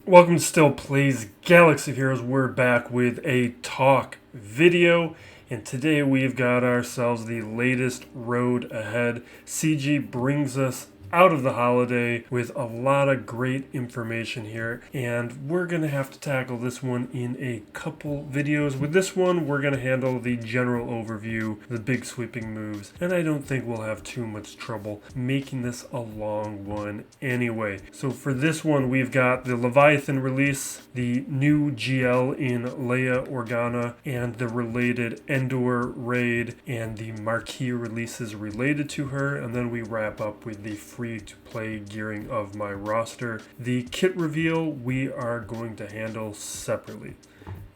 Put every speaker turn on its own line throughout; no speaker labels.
Welcome to Still Plays Galaxy Heroes. We're back with a talk video, and today we've got ourselves the latest road ahead. CG brings us out of the holiday with a lot of great information here, and we're gonna have to tackle this one in a couple videos. With this one, we're gonna handle the general overview, the big sweeping moves, and I don't think we'll have too much trouble making this a long one anyway. So for this one, we've got the Leviathan release, the new GL in Leia Organa, and the related Endor Raid and the Marquees releases related to her, and then we wrap up with the free-to-play gearing of my roster. The kit reveal we are going to handle separately.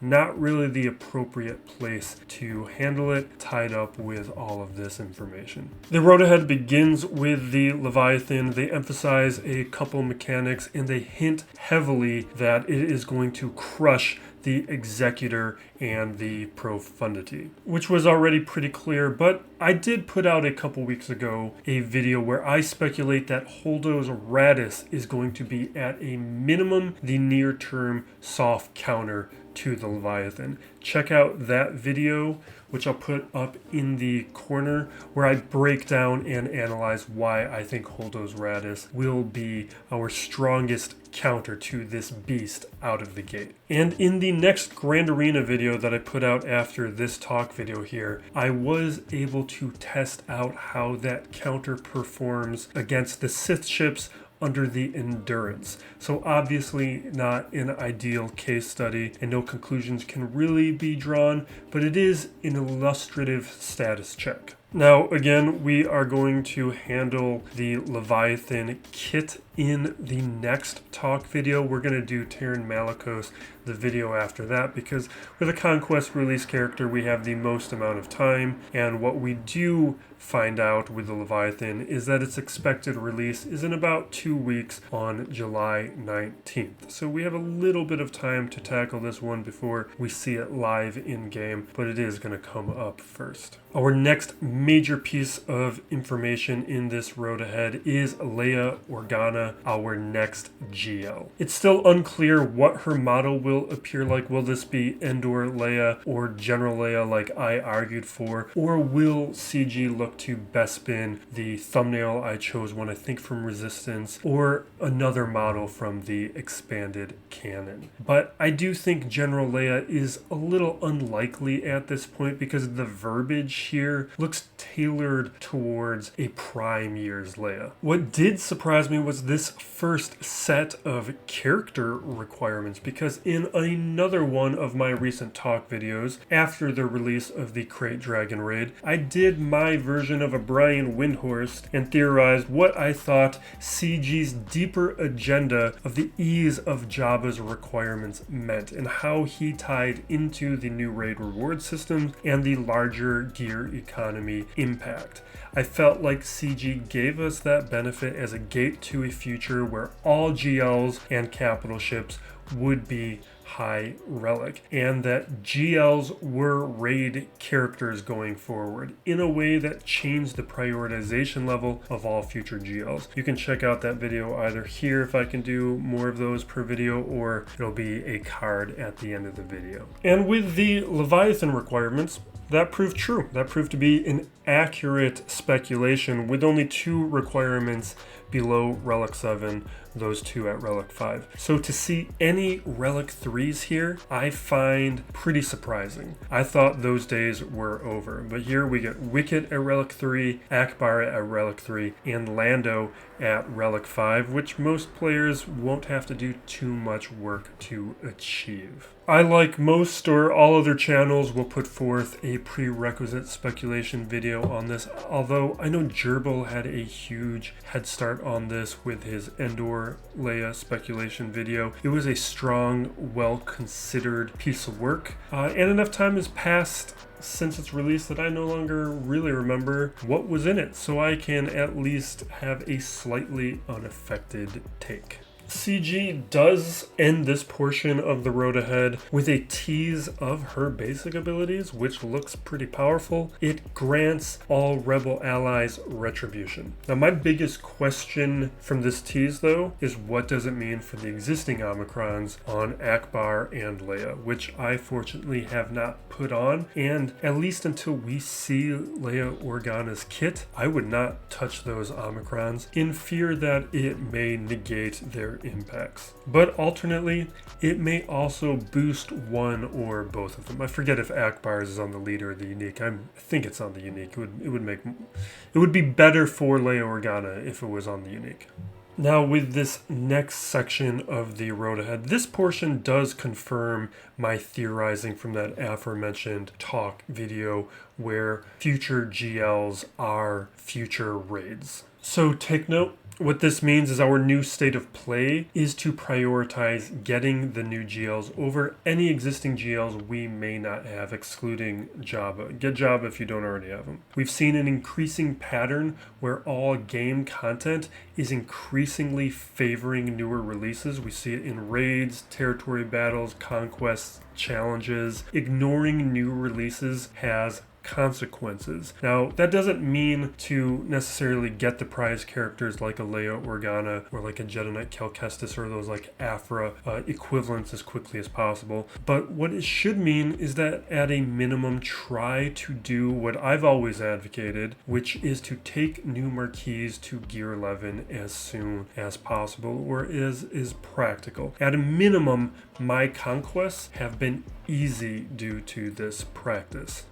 Not really the appropriate place to handle it, tied up with all of this information. The road ahead begins with the Leviathan. They emphasize a couple mechanics and they hint heavily that it is going to crush the Executor and the Profundity, which was already pretty clear, but I did put out a couple weeks ago a video where I speculate that Holdo's Radis is going to be at a minimum the near-term soft counter to the Leviathan. Check out that video, which I'll put up in the corner, where I break down and analyze why I think Holdo's Radis will be our strongest counter to this beast out of the gate. And in the next Grand Arena video that I put out after this talk video here, I was able to test out how that counter performs against the Sith ships under the Endurance. So obviously not an ideal case study and no conclusions can really be drawn, but it is an illustrative status check. Now again, we are going to handle the Leviathan kit in the next talk video. We're going to do Terran Malicos the video after that, because with a Conquest release character we have the most amount of time, and what we do find out with the Leviathan is that its expected release is in about 2 weeks on July 19th. So we have a little bit of time to tackle this one before we see it live in game, but it is going to come up first. Our next major piece of information in this road ahead is Leia Organa, our next GL. It's still unclear what her model will appear like. Will this be Endor Leia or General Leia like I argued for, or will CG look to Bespin, the thumbnail I chose one I think from Resistance, or another model from the expanded canon? But I do think General Leia is a little unlikely at this point because the verbiage here looks tailored towards a prime year's Leia. What did surprise me was this first set of character requirements, because in another one of my recent talk videos after the release of the Crate Dragon Raid, I did my version of a Brian Windhorst and theorized what I thought CG's deeper agenda of the ease of Jabba's requirements meant and how he tied into the new raid reward system and the larger gear economy impact. I felt like CG gave us that benefit as a gate to a future where all GLs and capital ships would be high relic, and that GLs were raid characters going forward in a way that changed the prioritization level of all future GLs. You can check out that video either here if I can do more of those per video, or it'll be a card at the end of the video. And with the Leviathan requirements, that proved true. That proved to be an accurate speculation with only 2 requirements below Relic 7, those 2 at Relic 5. So to see any Relic 3s here, I find pretty surprising. I thought those days were over, but here we get Wicket at Relic 3, Akbar at Relic 3, and Lando at Relic 5, which most players won't have to do too much work to achieve. I, like most or all other channels, will put forth a prerequisite speculation video on this, although I know Gerbil had a huge head start on this with his Endor Leia speculation video. It was a strong, well-considered piece of work, and enough time has passed since its release that I no longer really remember what was in it, so I can at least have a slightly unaffected take. CG does end this portion of the road ahead with a tease of her basic abilities, which looks pretty powerful. It grants all rebel allies retribution. Now, my biggest question from this tease, though, is what does it mean for the existing Omicrons on Akbar and Leia, which I fortunately have not put on, and at least until we see Leia Organa's kit, I would not touch those Omicrons in fear that it may negate their impacts. But alternately, it may also boost one or both of them. I forget if Akbar's is on the lead or the unique. I think it's on the unique. It would be better for Leia Organa if it was on the unique. Now, with this next section of the road ahead, this portion does confirm my theorizing from that aforementioned talk video where future GLs are future raids. So take note. What this means is our new state of play is to prioritize getting the new GLs over any existing GLs we may not have, excluding Jabba. Get Jabba if you don't already have them. We've seen an increasing pattern where all game content is increasingly favoring newer releases. We see it in raids, territory battles, conquests, challenges. Ignoring new releases has consequences. Now, that doesn't mean to necessarily get the prize characters like a Leia Organa or like a Jedi Knight Cal Kestis or those like Afra equivalents as quickly as possible. But what it should mean is that at a minimum, try to do what I've always advocated, which is to take new Marquees to Gear 11 as soon as possible or is practical. At a minimum, my conquests have been easy due to this practice.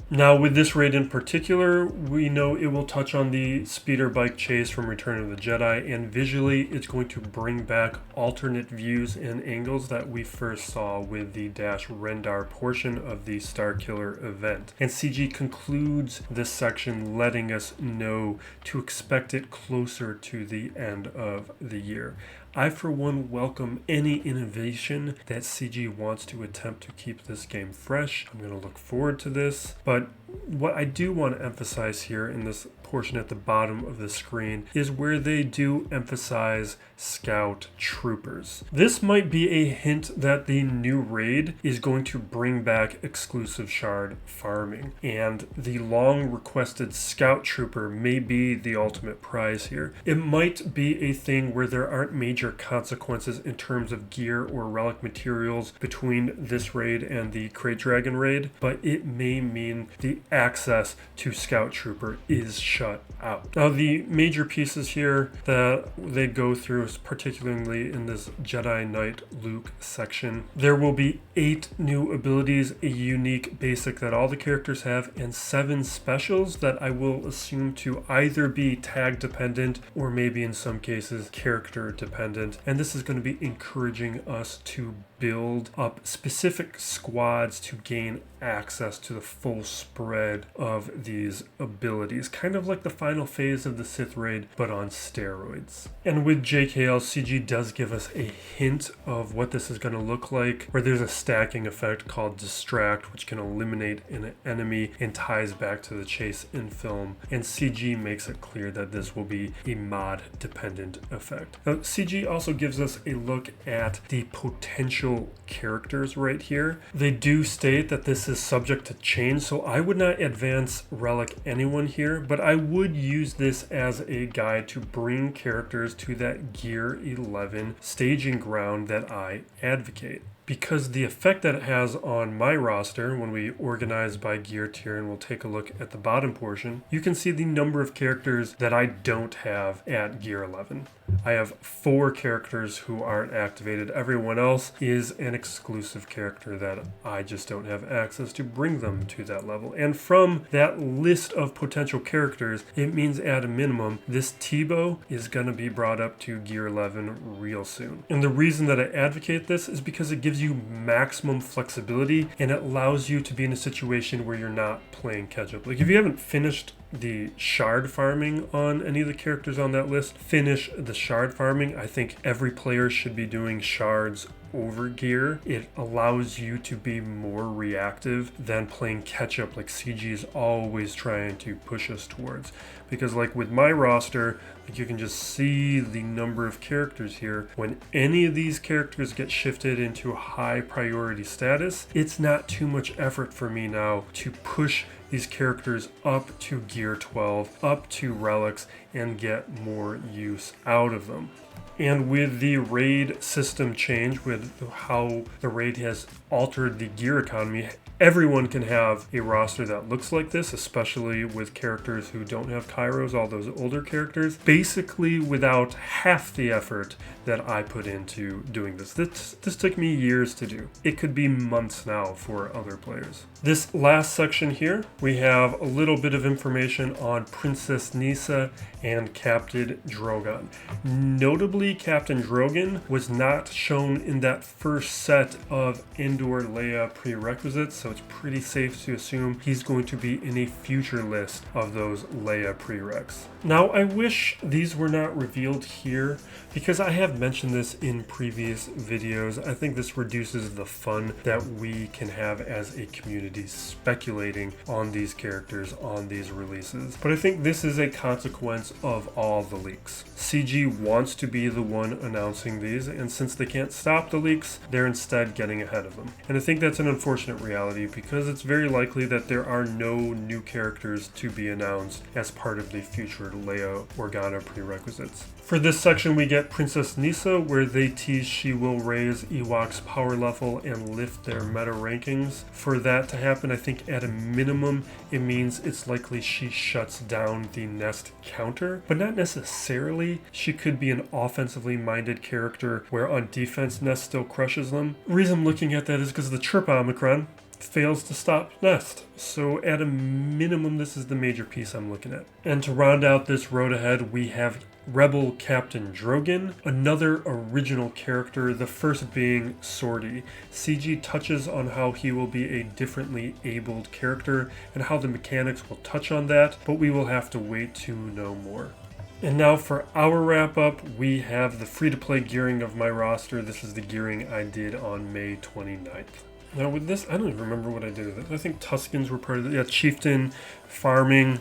Now, with this raid in particular, we know it will touch on the speeder bike chase from Return of the Jedi, and visually it's going to bring back alternate views and angles that we first saw with the Dash Rendar portion of the Starkiller event. And CG concludes this section letting us know to expect it closer to the end of the year. I, for one, welcome any innovation that CG wants to attempt to keep this game fresh. I'm going to look forward to this. But what I do want to emphasize here in this portion at the bottom of the screen is where they do emphasize scout troopers. This might be a hint that the new raid is going to bring back exclusive shard farming, and the long requested scout trooper may be the ultimate prize here. It might be a thing where there aren't major consequences in terms of gear or relic materials between this raid and the Crate Dragon raid, but it may mean the access to scout trooper is shut out. Now, the major pieces here that they go through, particularly in this Jedi Knight Luke section, there will be 8 new abilities, a unique basic that all the characters have, and 7 specials that I will assume to either be tag dependent or maybe in some cases character dependent. And this is going to be encouraging us to build up specific squads to gain access to the full spread of these abilities, kind of like the final phase of the Sith raid, but on steroids. And with JKL, CG does give us a hint of what this is going to look like, where there's a stacking effect called Distract, which can eliminate an enemy and ties back to the chase in film. And CG makes it clear that this will be a mod dependent effect. Now, CG also gives us a look at the potential characters right here. They do state that this is subject to change, so I would not advance relic anyone here, but I would use this as a guide to bring characters to that Gear 11 staging ground that I advocate. Because the effect that it has on my roster when we organize by gear tier, and we'll take a look at the bottom portion, you can see the number of characters that I don't have at Gear 11. I have 4 characters who aren't activated. Everyone else is an exclusive character that I just don't have access to bring them to that level. And from that list of potential characters, it means at a minimum, this Tebow is going to be brought up to Gear 11 real soon. And the reason that I advocate this is because it gives you maximum flexibility and it allows you to be in a situation where you're not playing catch up. Like if you haven't finished the shard farming on any of the characters on that list, finish the shard farming. I think every player should be doing shards overgear, it allows you to be more reactive than playing catch up like CG is always trying to push us towards. Because like with my roster, like you can just see the number of characters here. When any of these characters get shifted into a high priority status, it's not too much effort for me now to push these characters up to gear 12, up to relics, and get more use out of them. And with the raid system change, with how the raid has altered the gear economy, everyone can have a roster that looks like this, especially with characters who don't have Kairos, all those older characters, basically without half the effort that I put into doing this. This took me years to do. It could be months now for other players. This last section here, we have a little bit of information on Princess Nissa and Captain Drogon. Notably, Captain Drogon was not shown in that first set of Endor Leia prerequisites, so it's pretty safe to assume he's going to be in a future list of those Leia prereqs. Now, I wish these were not revealed here, because I have mentioned this in previous videos. I think this reduces the fun that we can have as a community speculating on these characters, on these releases. But I think this is a consequence of all the leaks. CG wants to be the one announcing these, and since they can't stop the leaks, they're instead getting ahead of them. And I think that's an unfortunate reality, because it's very likely that there are no new characters to be announced as part of the future Leia Organa prerequisites. For this section, we get Princess Nissa, where they tease she will raise Ewok's power level and lift their meta rankings. For that to happen, I think at a minimum, it means it's likely she shuts down the Nest counter, but not necessarily. She could be an offensively minded character where on defense Nest still crushes them. The reason I'm looking at that is because the Chirp Omicron fails to stop Nest. So at a minimum, this is the major piece I'm looking at. And to round out this road ahead, we have Rebel Captain Drogon, another original character, the first being Swordy. CG touches on how he will be a differently abled character and how the mechanics will touch on that, but we will have to wait to know more. And now for our wrap up, we have the free-to-play gearing of my roster. This is the gearing I did on May 29th. Now with this, I don't even remember what I did with it. I think Tuskens were part of it. Yeah, Chieftain, farming,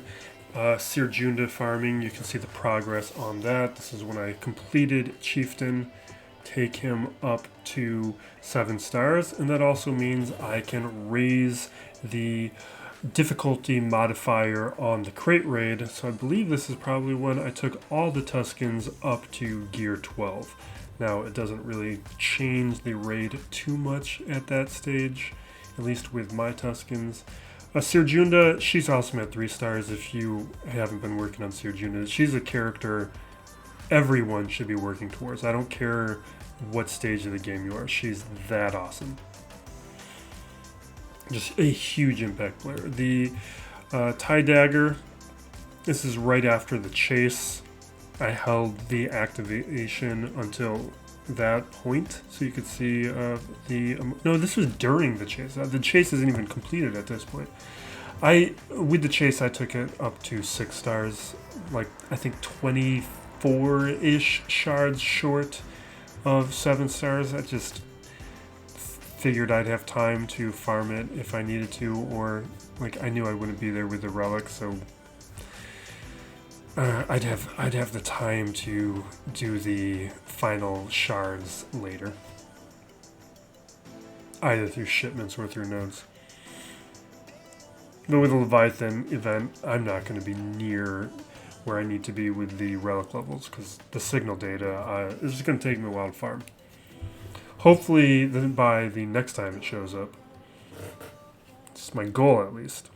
Sir Junda farming. You can see the progress on that. This is when I completed Chieftain, take him up to 7 stars. And that also means I can raise the difficulty modifier on the crate raid. So I believe this is probably when I took all the Tuskens up to gear 12. Now, it doesn't really change the raid too much at that stage, at least with my Tuskens. Sir Junda, she's awesome at 3 stars if you haven't been working on Sir Junda. She's a character everyone should be working towards. I don't care what stage of the game you are. She's that awesome. Just a huge impact player. The Tie Dagger, this is right after the chase. I held the activation until that point, so you could see no, this was during the chase. The chase isn't even completed at this point. With the chase, I took it up to 6 stars, like I think 24-ish shards short of 7 stars. I just figured I'd have time to farm it if I needed to, or like I knew I wouldn't be there with the relic, so I'd have the time to do the final shards later, either through shipments or through nodes. But with the Leviathan event, I'm not going to be near where I need to be with the relic levels, because the signal data is just going to take me a while to farm. Hopefully, then by the next time it shows up. It's my goal, at least.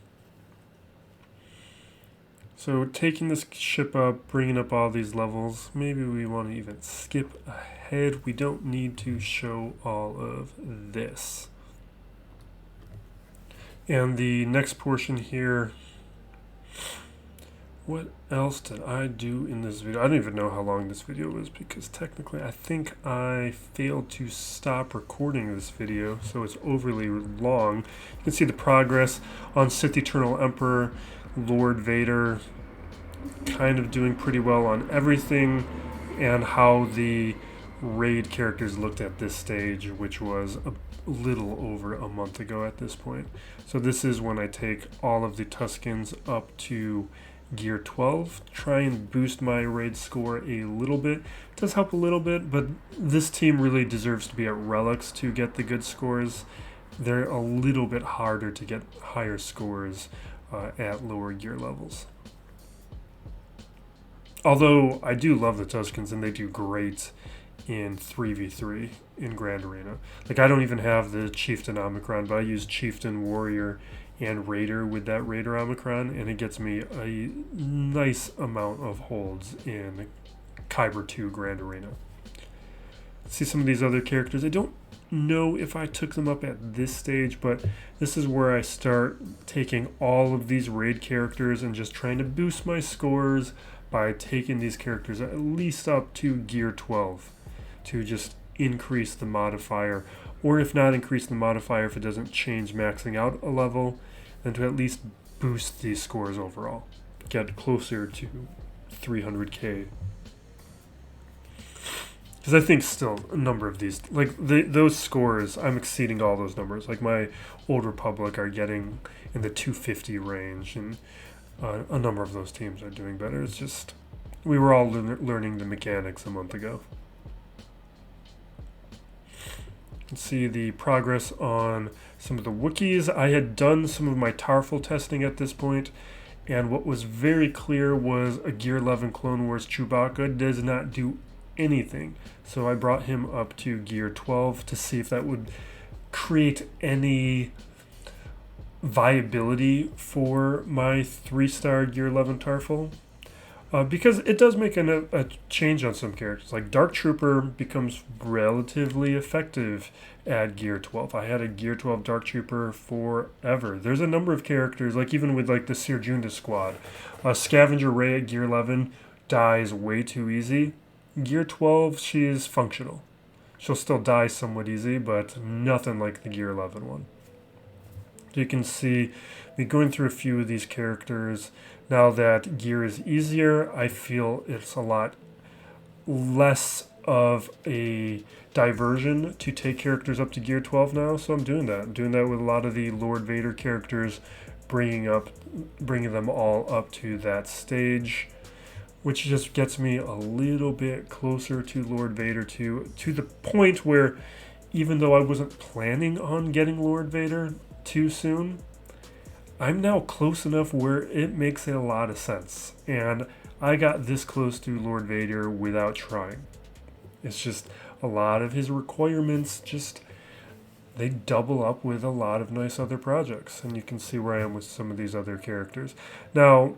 So taking this ship up, bringing up all these levels, maybe we want to even skip ahead. We don't need to show all of this. And the next portion here, what else did I do in this video? I don't even know how long this video was, because technically I think I failed to stop recording this video, so it's overly long. You can see the progress on Sith Eternal Emperor, Lord Vader, kind of doing pretty well on everything, and how the raid characters looked at this stage, which was a little over a month ago at this point. So this is when I take all of the Tuscans up to gear 12, try and boost my raid score a little bit. It does help a little bit, but this team really deserves to be at relics to get the good scores. They're a little bit harder to get higher scores at lower gear levels. Although I do love the Tuscans and they do great in 3v3 in Grand Arena. Like, I don't even have the Chieftain Omicron, but I use Chieftain, Warrior, and Raider with that Raider Omicron, and it gets me a nice amount of holds in Kyber 2 Grand Arena. See some of these other characters. I don't know if I took them up at this stage, but this is where I start taking all of these raid characters and just trying to boost my scores by taking these characters at least up to gear 12 to just increase the modifier, or if not increase the modifier, if it doesn't change maxing out a level, then to at least boost these scores overall, get closer to 300k. Because I think still a number of these, like those scores, I'm exceeding all those numbers. Like my Old Republic are getting in the 250 range, and a number of those teams are doing better. It's just, we were all learning the mechanics a month ago. You can see the progress on some of the Wookiees. I had done some of my Tarful testing at this point, and what was very clear was a Gear 11 Clone Wars Chewbacca does not do anything. So I brought him up to Gear 12 to see if that would create any viability for my 3-star Gear 11 Tarful. Because it does make a change on some characters. Like Dark Trooper becomes relatively effective at Gear 12. I had a Gear 12 Dark Trooper forever. There's a number of characters, like even with like the Sir Junda squad. Scavenger Ray at Gear 11 dies way too easy. Gear 12, she's functional. She'll still die somewhat easy, but nothing like the Gear 11 one. So you can see me going through a few of these characters. Now that gear is easier, I feel it's a lot less of a diversion to take characters up to Gear 12 now, so I'm doing that. I'm doing that with a lot of the Lord Vader characters, bringing them all up to that stage, which just gets me a little bit closer to Lord Vader to the point where, even though I wasn't planning on getting Lord Vader too soon, I'm now close enough where it makes a lot of sense. And I got this close to Lord Vader without trying. It's just a lot of his requirements they double up with a lot of nice other projects. And you can see where I am with some of these other characters. Now,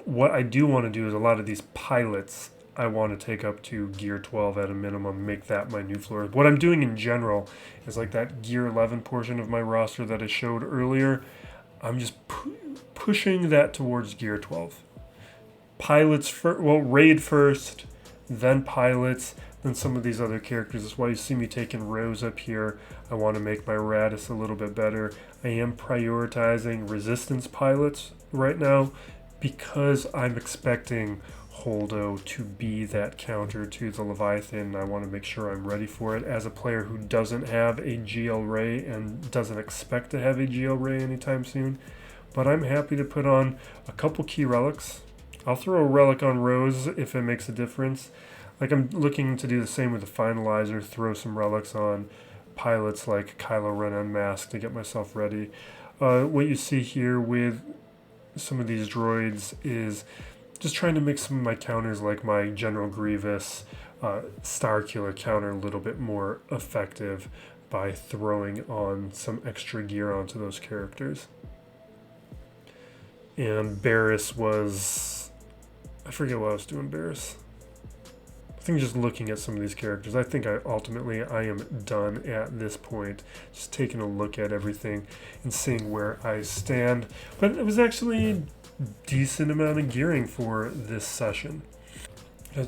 what I do want to do is a lot of these pilots I want to take up to Gear 12 at a minimum, make that my new floor. What I'm doing in general is like that Gear 11 portion of my roster that I showed earlier. I'm just pushing that towards Gear 12. Pilots, raid first, then pilots, then some of these other characters. That's why you see me taking Rose up here. I want to make my Radis a little bit better. I am prioritizing resistance pilots right now because I'm expecting Holdo to be that counter to the Leviathan. I want to make sure I'm ready for it as a player who doesn't have a GL Ray and doesn't expect to have a GL Ray anytime soon. But I'm happy to put on a couple key relics. I'll throw a relic on Rose if it makes a difference. Like, I'm looking to do the same with the Finalizer, throw some relics on pilots like Kylo Ren Unmasked to get myself ready. What you see here with some of these droids is just trying to make some of my counters, like my General Grievous Starkiller counter, a little bit more effective by throwing on some extra gear onto those characters. And Barriss was... I forget what I was doing Barriss. I think just looking at some of these characters, I think I am done at this point. Just taking a look at everything and seeing where I stand. But it was actually decent amount of gearing for this session.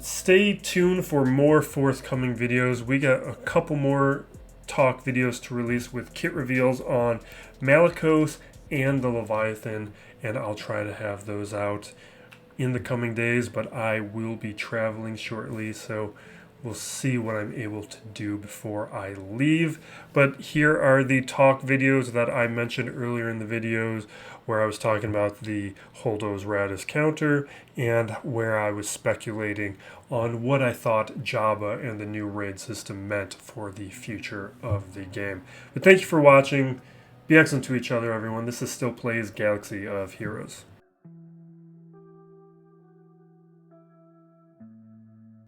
Stay tuned for more forthcoming videos. We got a couple more talk videos to release with kit reveals on Malicos and the Leviathan, and I'll try to have those out in the coming days, but I will be traveling shortly, so we'll see what I'm able to do before I leave. But here are the talk videos that I mentioned earlier in the videos, where I was talking about the Holdo's Radis counter and where I was speculating on what I thought Jabba and the new raid system meant for the future of the game. But thank you for watching. Be excellent to each other, everyone. This is Still Plays Galaxy of Heroes.